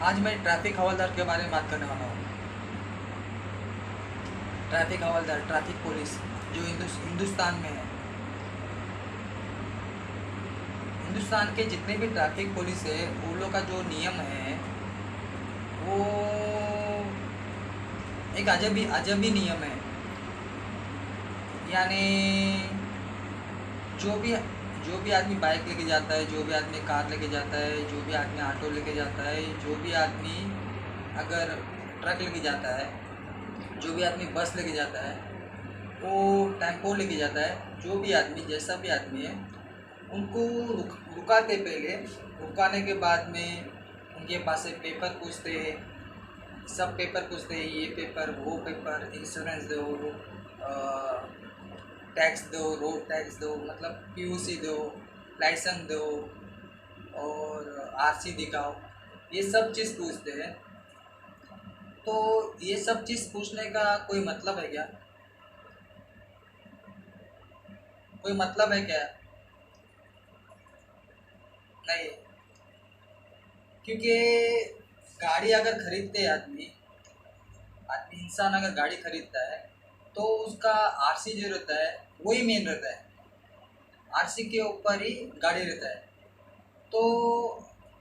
आज मैं ट्रैफिक हवलदार के बारे में बात करने वाला हूँ। ट्रैफिक हवलदार, ट्रैफिक पुलिस जो हिंदुस्तान में है। हिंदुस्तान के जितने भी ट्रैफिक पुलिस है उन लोग का जो नियम है वो एक अजब ही नियम है। यानी जो भी आदमी बाइक लेके जाता है, जो भी आदमी कार लेके जाता है, जो भी आदमी ऑटो लेके जाता है, जो भी आदमी अगर ट्रक लेके जाता है, जो भी आदमी बस लेके जाता है, वो टेम्पो लेके जाता है, जो भी आदमी जैसा भी आदमी है उनको रुकाते पहले। रुकाने के बाद में उनके पास से पेपर पूछते हैं, सब पेपर पूछते हैं, ये पेपर वो पेपर, इंश्योरेंस दो, टैक्स दो, रोड टैक्स दो, मतलब पीयूसी दो, लाइसेंस दो और आरसी दिखाओ, ये सब चीज़ पूछते हैं। तो ये सब चीज़ पूछने का कोई मतलब है क्या? कोई मतलब है क्या? नहीं, क्योंकि गाड़ी अगर खरीदते हैं आदमी आदमी इंसान अगर गाड़ी खरीदता है तो उसका आरसी जो रहता है वही मेन रहता है। आरसी के ऊपर ही गाड़ी रहता है। तो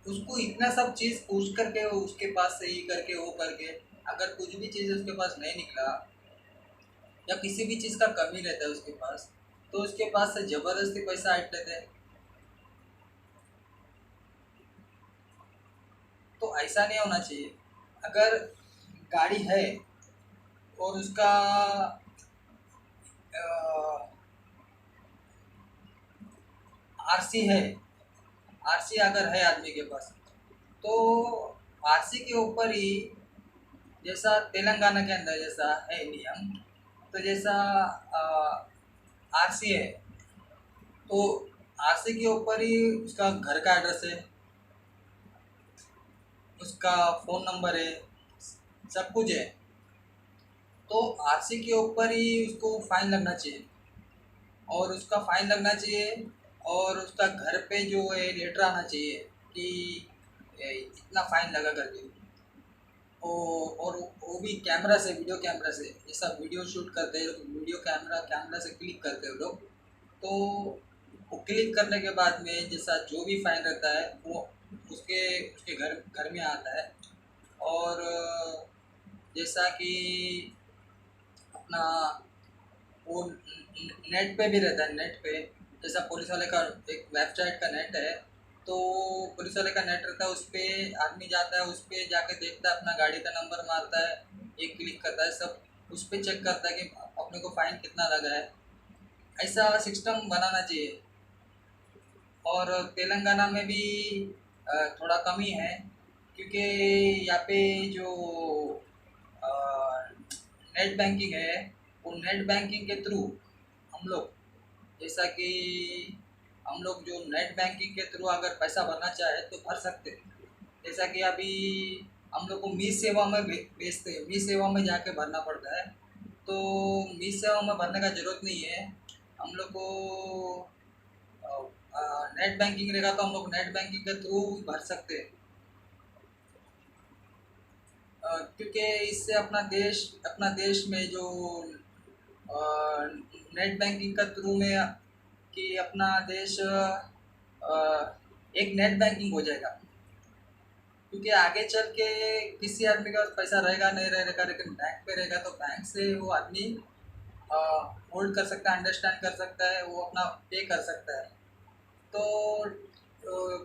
उसको इतना सब चीज़ पूछ करके उसके पास से ये करके वो करके अगर कुछ भी चीज़ उसके पास नहीं निकला या किसी भी चीज़ का कमी रहता है उसके पास, तो उसके पास से ज़बरदस्ती पैसा हट लेते हैं। तो ऐसा नहीं होना चाहिए। अगर गाड़ी है और उसका आरसी है, आरसी अगर है आदमी के पास, तो आरसी के ऊपर ही जैसा तेलंगाना के अंदर जैसा है नियम, तो जैसा आरसी है तो आरसी के ऊपर ही उसका घर का एड्रेस है, उसका फ़ोन नंबर है, सब कुछ है। तो आरसी के ऊपर ही उसको फाइन लगना चाहिए, और उसका फाइन लगना चाहिए, और उसका घर पे जो है लेटर आना चाहिए कि इतना फाइन लगा करके। और वो भी कैमरा से, वीडियो कैमरा से, जैसा वीडियो शूट करते हैं तो वीडियो कैमरा से क्लिक करते हैं लोग। तो वो क्लिक करने के बाद में जैसा जो भी फाइन रहता है वो उसके उसके घर घर में आता है। और जैसा कि अपना वो नेट पे भी रहता है। नेट पे जैसा पुलिस वाले का एक वेबसाइट का नेट है, तो पुलिस वाले का नेट रहता है, उस पर आदमी जाता है, उस पर जाके देखता है, अपना गाड़ी का नंबर मारता है, एक क्लिक करता है, सब उस पर चेक करता है कि अपने को फ़ाइन कितना लगा है। ऐसा सिस्टम बनाना चाहिए। और तेलंगाना में भी थोड़ा कमी है, क्योंकि यहाँ पे जो नेट बैंकिंग है, वो नेट बैंकिंग के थ्रू हम लोग, जैसा कि हम लोग जो नेट बैंकिंग के थ्रू अगर पैसा भरना चाहे तो भर सकते हैं। जैसा कि अभी हम लोग को मी सेवा में भेजते हैं, मी सेवा में जाके भरना पड़ता है। तो मी सेवा में भरने का ज़रूरत नहीं है। हम लोग को नेट बैंकिंग रहेगा तो हम लोग नेट बैंकिंग के थ्रू भर सकते हैं। क्योंकि इससे अपना देश में जो नेट बैंकिंग का थ्रू में कि अपना देश एक नेट बैंकिंग हो जाएगा। क्योंकि आगे चल के किसी आदमी के पास पैसा रहेगा नहीं रहेगा, लेकिन बैंक पे रहेगा तो बैंक से वो आदमी होल्ड कर सकता है, अंडरस्टैंड कर सकता है, वो अपना पे कर सकता है। तो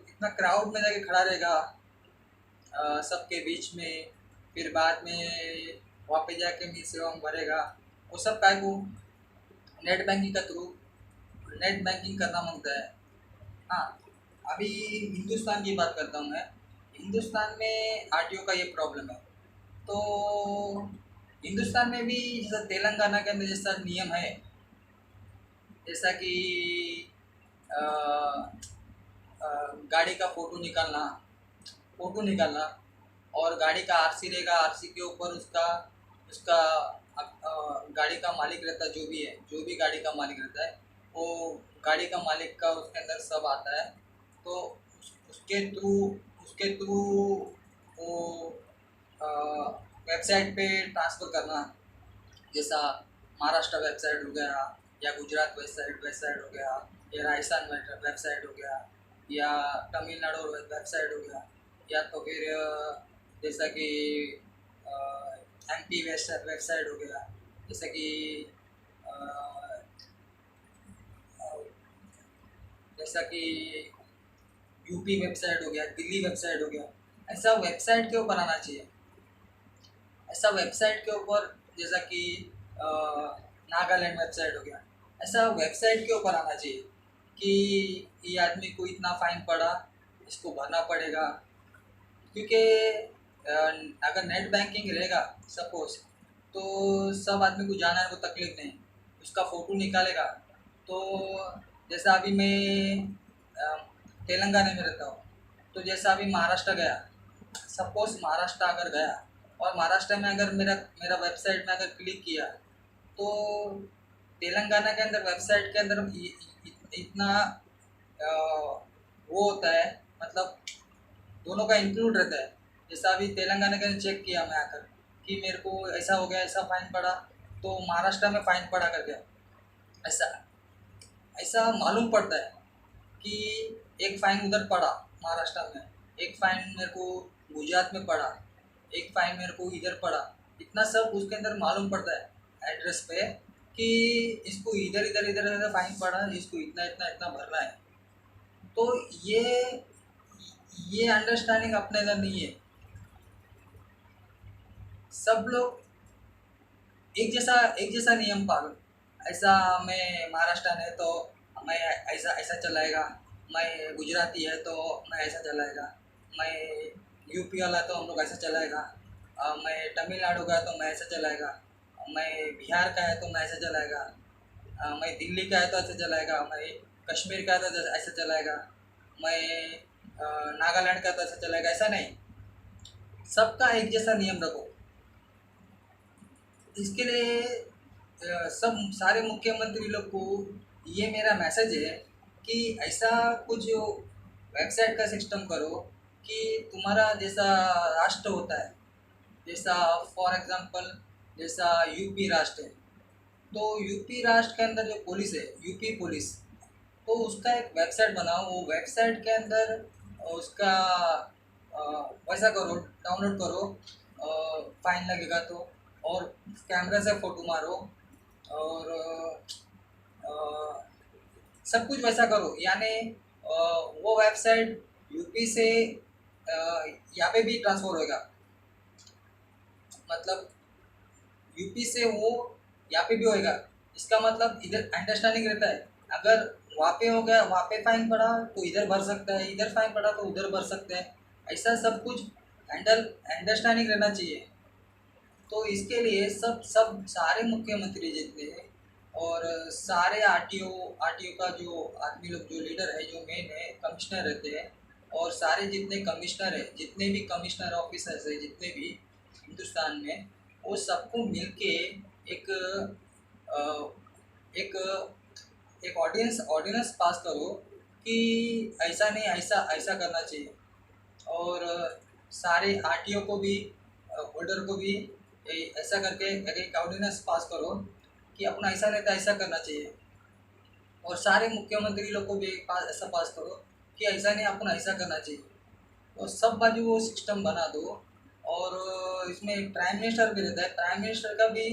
इतना क्राउड में जाके खड़ा रहेगा सबके बीच में, फिर बाद में वहाँ पे जाके मी सेवा में भरेगा, वो सब काय को नेट बैंकिंग का थ्रू नेट बैंकिंग करना मांगता है। हाँ, अभी हिंदुस्तान की बात करता हूँ मैं। हिंदुस्तान में आरटीओ का ये प्रॉब्लम है। तो हिंदुस्तान में भी जैसा तेलंगाना के अंदर जैसा नियम है, जैसा कि अ, गाड़ी का फ़ोटो निकालना, और गाड़ी का आरसी रहेगा, आरसी के ऊपर उसका उसका गाड़ी का मालिक रहता है, जो भी गाड़ी का मालिक रहता है, वो गाड़ी का मालिक का उसके अंदर सब आता है। तो उसके थ्रू वो वेबसाइट पे ट्रांसफ़र करना, जैसा महाराष्ट्र वेबसाइट हो गया, या गुजरात वेबसाइट हो गया, या राजस्थान वेबसाइट हो गया, या तमिलनाडु वेबसाइट हो गया, या तो फिर जैसा कि एमपी वेबसाइट हो गया, जैसा कि अ, जैसा कि यूपी वेबसाइट हो गया, दिल्ली वेबसाइट हो गया। ऐसा वेबसाइट के ऊपर आना चाहिए। ऐसा वेबसाइट के ऊपर, जैसा कि अ, नागालैंड वेबसाइट हो गया, ऐसा वेबसाइट के ऊपर आना चाहिए कि ये आदमी को इतना फाइन पड़ा, इसको भरना पड़ेगा। क्योंकि अगर नेट बैंकिंग रहेगा सपोज, तो सब आदमी को जाना है, को तकलीफ नहीं, उसका फ़ोटो निकालेगा। तो जैसा अभी मैं अ, तेलंगाना में रहता हूँ, तो जैसा अभी महाराष्ट्र गया, सपोज महाराष्ट्र अगर गया और महाराष्ट्र में अगर मेरा मेरा वेबसाइट में अगर क्लिक किया, तो तेलंगाना के अंदर वेबसाइट के अंदर इतना वो होता है, मतलब दोनों का इंक्लूड रहता है। जैसा अभी तेलंगाना के अंदर चेक किया मैं आकर कि मेरे को ऐसा हो गया, ऐसा फाइन पड़ा, तो महाराष्ट्र में फाइन पड़ा कर गया। ऐसा ऐसा मालूम पड़ता है कि एक फ़ाइन उधर पड़ा महाराष्ट्र में, एक फ़ाइन मेरे को गुजरात में पड़ा, एक फ़ाइन मेरे को इधर पड़ा। इतना सब उसके अंदर मालूम पड़ता है एड्रेस पे कि इसको इधर इधर इधर इधर फ़ाइन पड़ा, इसको इतना इतना इतना भरना है। तो ये अंडरस्टैंडिंग अपने अंदर नहीं है। सब लोग एक जैसा नियम पालो। ऐसा मैं महाराष्ट्र है तो मैं ऐसा ऐसा चलाएगा, मैं गुजराती है तो मैं ऐसा चलाएगा, मैं यूपी वाला तो हम लोग ऐसा चलाएगा, मैं तमिलनाडु का है तो मैं ऐसा चलाएगा, मैं बिहार का है तो मैं ऐसा चलाएगा, मैं दिल्ली का है तो ऐसा चलाएगा, मैं कश्मीर का है तो ऐसा चलाएगा, मैं नागालैंड का तो ऐसा चलाएगा। ऐसा नहीं, सबका एक जैसा नियम रखो। इसके लिए सब सारे मुख्यमंत्री लोग को ये मेरा मैसेज है कि ऐसा कुछ वेबसाइट का सिस्टम करो कि तुम्हारा जैसा राष्ट्र होता है, जैसा फॉर एग्जांपल जैसा यूपी राष्ट्र है, तो यूपी राष्ट्र के अंदर जो पुलिस है, यूपी पुलिस, तो उसका एक वेबसाइट बनाओ। वो वेबसाइट के अंदर उसका अ, वैसा करो, डाउनलोड करो, फाइन लगेगा तो, और कैमरा से फ़ोटो मारो, और सब कुछ वैसा करो। यानी वो वेबसाइट यूपी से यहाँ पे भी ट्रांसफ़र होएगा, मतलब यूपी से वो यहाँ पे भी होएगा। इसका मतलब इधर अंडरस्टैंडिंग रहता है। अगर वहाँ पे हो गया, वहाँ पे फाइन पड़ा तो इधर भर सकता है, इधर फाइन पड़ा तो उधर भर सकते हैं। ऐसा सब कुछ अंडरस्टैंडिंग रहना चाहिए। तो इसके लिए सब सब सारे मुख्यमंत्री जितने हैं, और सारे आरटीओ का जो आदमी लोग, जो लीडर है, जो मेन है, कमिश्नर रहते हैं, और सारे जितने कमिश्नर है, जितने भी कमिश्नर ऑफिसर्स है, जितने भी हिंदुस्तान में, वो सबको मिलके एक अ, एक एक ऑर्डिनेंस पास करो कि ऐसा नहीं, ऐसा ऐसा करना चाहिए। और सारे आरटीओ को भी, होल्डर को भी ऐसा करके एक ऑर्डिनेंस पास करो कि अपना ऐसा नहीं था, ऐसा करना चाहिए। और सारे मुख्यमंत्री लोग को भी ऐसा पास करो कि ऐसा नहीं, अपना ऐसा करना चाहिए। तो सब बाजू वो सिस्टम बना दो। और इसमें प्राइम मिनिस्टर भी रहता है, प्राइम मिनिस्टर का भी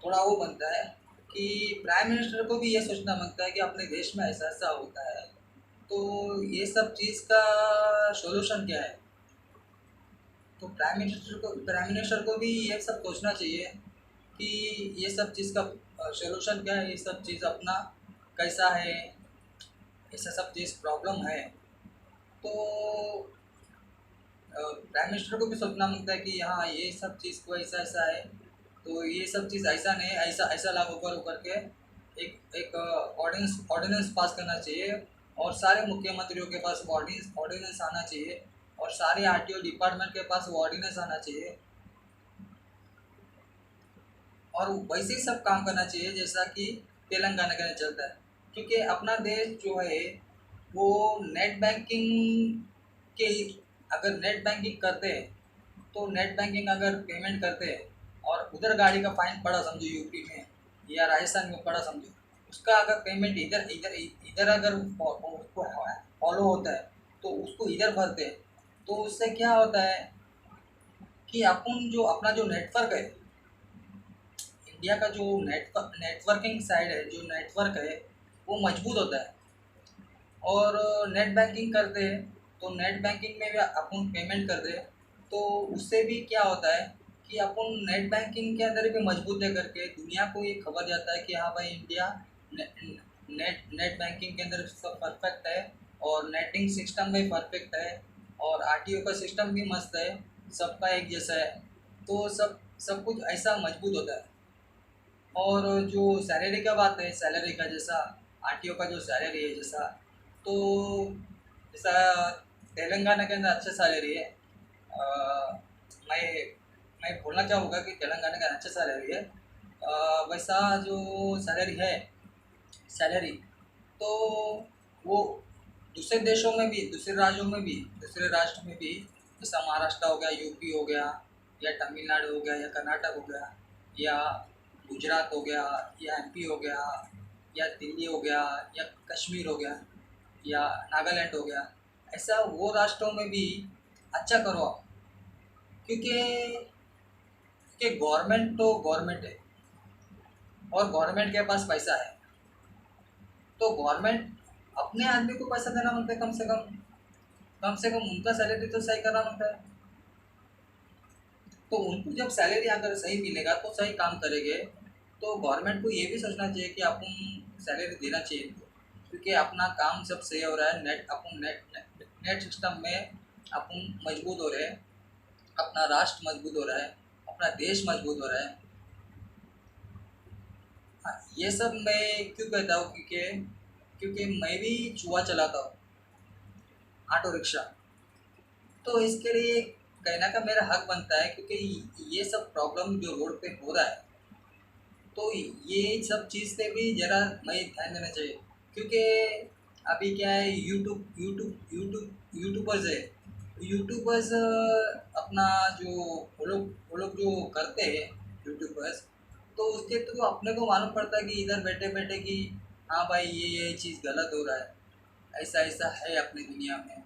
थोड़ा वो बनता है कि प्राइम मिनिस्टर को भी ये सोचना बनता है कि अपने देश में ऐसा ऐसा होता है, तो ये सब चीज़ का सॉल्यूशन क्या है। तो प्राइम मिनिस्टर को भी ये सब सोचना चाहिए कि ये सब चीज़ का सॉल्यूशन क्या है, ये सब चीज़ अपना कैसा है, ऐसा सब चीज़ प्रॉब्लम है। तो प्राइम मिनिस्टर को भी सोचना पड़ता है कि हाँ, ये सब चीज़ को ऐसा ऐसा है, तो ये सब चीज़ ऐसा नहीं, ऐसा ऐसा लागू करो करके एक एक ऑर्डिनेंस पास करना चाहिए। और सारे मुख्यमंत्रियों के पास वो ऑर्डिनेंस आना चाहिए, और सारे आरटीओ डिपार्टमेंट के पास वो ऑर्डिनेंस आना चाहिए, और वैसे ही सब काम करना चाहिए जैसा कि तेलंगाना के अंदर चलता है। क्योंकि अपना देश जो है वो नेट बैंकिंग के अगर नेट बैंकिंग करते हैं तो नेट बैंकिंग अगर पेमेंट करते हैं और उधर गाड़ी का फाइन पड़ा समझो यूपी में या राजस्थान में पड़ा समझो, उसका अगर पेमेंट इधर इधर इधर अगर उसको फॉलो होता है तो उसको इधर भरते हैं, तो उससे क्या होता है कि अपन जो अपना जो नेटवर्क है, इंडिया का जो नेटवर्किंग साइड है, जो नेटवर्क है वो मजबूत होता है। और नेट बैंकिंग करते हैं तो नेट बैंकिंग में भी अपन पेमेंट करते हैं, तो उससे भी क्या होता है कि अपन नेट बैंकिंग के अंदर भी मजबूत है करके दुनिया को ये खबर जाता है कि हाँ भाई इंडिया नेट नेट बैंकिंग के अंदर सब परफेक्ट है और नेटिंग सिस्टम भी परफेक्ट है और आरटीओ का सिस्टम भी मस्त है, सबका एक जैसा है। तो सब कुछ ऐसा मजबूत होता है। और जो सैलरी का बात है, सैलरी का जैसा आरटीओ का जो सैलरी है जैसा, तो जैसा तेलंगाना के अंदर अच्छा सैलरी है। मैं मैं बोलना चाहूँगा कि तेलंगाना का अच्छा सैलरी है। वैसा जो सैलरी है, सैलरी तो वो दूसरे देशों में भी, दूसरे राज्यों में भी, दूसरे राष्ट्र में भी, जैसा महाराष्ट्र हो गया, यूपी हो गया, या तमिलनाडु हो गया, या कर्नाटक हो गया, या गुजरात हो गया, या एमपी हो गया, या दिल्ली हो गया, या कश्मीर हो गया, या नागालैंड हो गया, ऐसा वो राष्ट्रों में भी अच्छा करो आप। क्योंकि गवर्नमेंट तो गवर्नमेंट है और गवर्नमेंट के पास पैसा है, तो गवर्नमेंट अपने आदमी को पैसा देना मांगता है, कम से कम उनका सैलरी तो सही करना मांगता है। तो उनको जब सैलरी अगर सही मिलेगा तो सही काम करेंगे। तो गवर्नमेंट को ये भी सोचना चाहिए कि अपन सैलरी देना चाहिए, क्योंकि अपना काम सब सही हो रहा है, नेट सिस्टम में अपन मजबूत हो रहे हैं, अपना राष्ट्र मजबूत हो रहा है, अपना देश मजबूत हो रहा है। हाँ, ये सब मैं क्यों कहता हूँ, क्योंकि मैं भी जुआ चलाता हूँ, ऑटो रिक्शा। तो इसके लिए कहना का मेरा हक बनता है, क्योंकि ये सब प्रॉब्लम जो रोड पे हो रहा है, तो ये सब चीज़ पे भी ज़रा मैं ध्यान देना चाहिए। क्योंकि अभी क्या है, यूट्यूबर्स है, यूट्यूबर्स अपना जो वो लोग जो करते हैं यूट्यूबर्स, तो उसके थ्रू अपने को मालूम पड़ता है कि इधर बैठे बैठे कि हाँ भाई ये चीज़ गलत हो रहा है, ऐसा ऐसा है अपनी दुनिया में,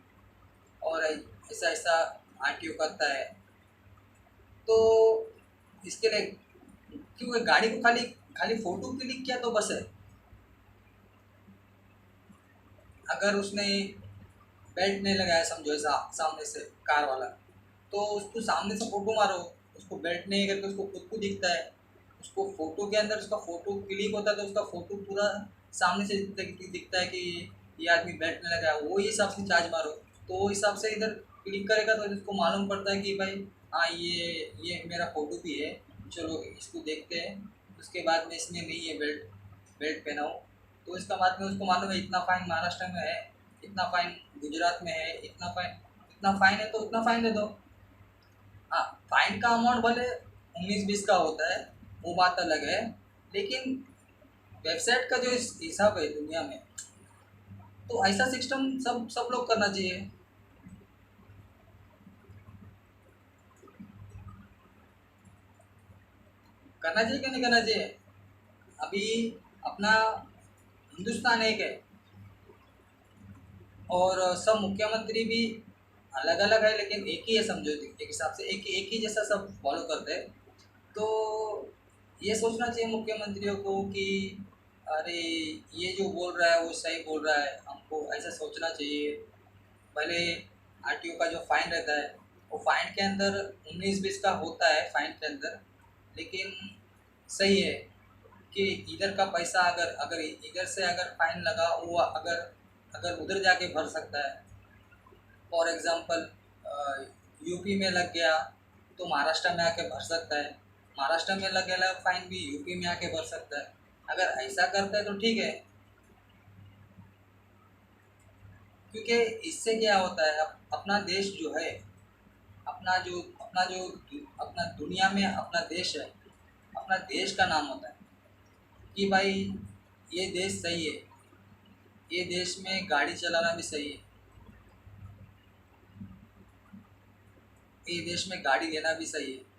और ऐसा ऐसा आरटीओ करता है। तो इसके लिए क्यों है, गाड़ी को खाली खाली फोटो क्लिक किया तो बस है। अगर उसने बेल्ट नहीं लगाया समझो ऐसा सामने से कार वाला, तो उसको सामने से फोटो मारो, उसको बेल्ट नहीं करके उसको खुद को दिखता है, उसको फोटो के अंदर उसका फोटो क्लिक होता है तो उसका फोटो पूरा सामने से दिखता है कि ये आदमी बेल्ट नहीं लगाया, वो हिसाब से चार्ज मारो। तो वो हिसाब से इधर क्लिक करेगा तो इसको मालूम पड़ता है कि भाई हाँ ये मेरा फोटो भी है, चलो इसको देखते हैं। उसके बाद में इसने नहीं है बेल्ट बेल्ट पहना हो, तो इसका बाद में उसको मालूम है इतना फाइन महाराष्ट्र में है, इतना फाइन गुजरात में है, इतना फाइन है तो उतना फाइन दे दो। हाँ, फाइन का अमाउंट भले 19-20 का होता है, वो बात अलग है, लेकिन वेबसाइट का जो हिसाब है दुनिया में, तो ऐसा सिस्टम सब सब लोग करना चाहिए। करना चाहिए कि नहीं करना चाहिए। अभी अपना हिंदुस्तान एक है और सब मुख्यमंत्री भी अलग अलग है, लेकिन एक ही है समझो, एक हिसाब से एक ही जैसा सब फॉलो करते हैं। तो ये सोचना चाहिए मुख्यमंत्रियों को कि अरे ये जो बोल रहा है वो सही बोल रहा है, हमको ऐसा सोचना चाहिए। पहले आरटीओ का जो फाइन रहता है, वो फाइन के अंदर 19-20 का होता है फाइन के अंदर, लेकिन सही है कि इधर का पैसा अगर अगर इधर से अगर फाइन लगा वो अगर अगर उधर जाके भर सकता है। फॉर एग्ज़ाम्पल यूपी में लग गया तो महाराष्ट्र में आके भर सकता है, महाराष्ट्र में लग गया फाइन भी यूपी में आके भर सकता है। अगर ऐसा करता है तो ठीक है, क्योंकि इससे क्या होता है, अपना देश जो है, अपना दुनिया में अपना देश है, अपना देश का नाम होता है कि भाई ये देश सही है, ये देश में गाड़ी चलाना भी सही है। ये देश में गाड़ी लेना भी सही है।